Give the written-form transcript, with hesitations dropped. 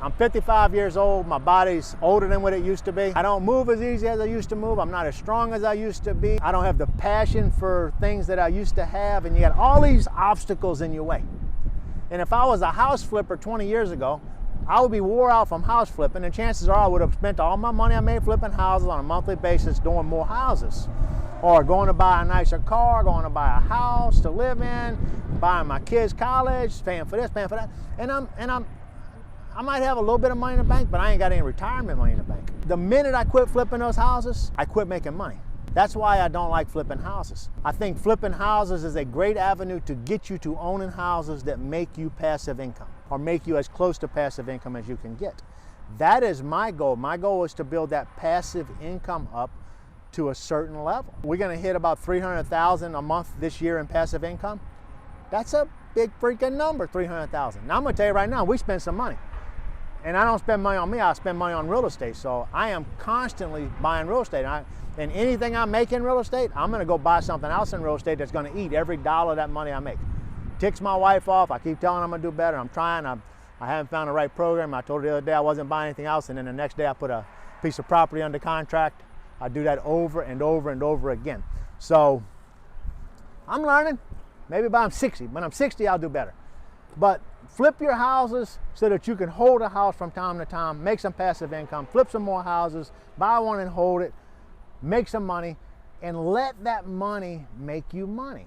I'm 55 years old. My body's older than what it used to be. I don't move as easy as I used to move. I'm not as strong as I used to be. I don't have the passion for things that I used to have, and you got all these obstacles in your way. And if I was a house flipper 20 years ago, I would be wore out from house flipping, and chances are I would have spent all my money I made flipping houses on a monthly basis doing more houses. Or going to buy a nicer car, going to buy a house to live in, buying my kids college, paying for this, paying for that. And I might have a little bit of money in the bank, but I ain't got any retirement money in the bank. The minute I quit flipping those houses, I quit making money. That's why I don't like flipping houses. I think flipping houses is a great avenue to get you to owning houses that make you passive income, or make you as close to passive income as you can get. That is my goal. My goal is to build that passive income up to a certain level. We're gonna hit about $300,000 a month this year in passive income. That's a big freaking number, $300,000. Now I'm gonna tell you right now, we spend some money. And I don't spend money on me, I spend money on real estate. So I am constantly buying real estate. And anything I make in real estate, I'm gonna go buy something else in real estate that's gonna eat every dollar of that money I make. Ticks my wife off, I keep telling her I'm gonna do better, I'm trying, I haven't found the right program. I told her the other day I wasn't buying anything else, and then the next day I put a piece of property under contract. I do that over and over and over again. So I'm learning. Maybe by I'm 60. When I'm 60, I'll do better. But flip your houses so that you can hold a house from time to time, make some passive income, flip some more houses, buy one and hold it, make some money, and let that money make you money.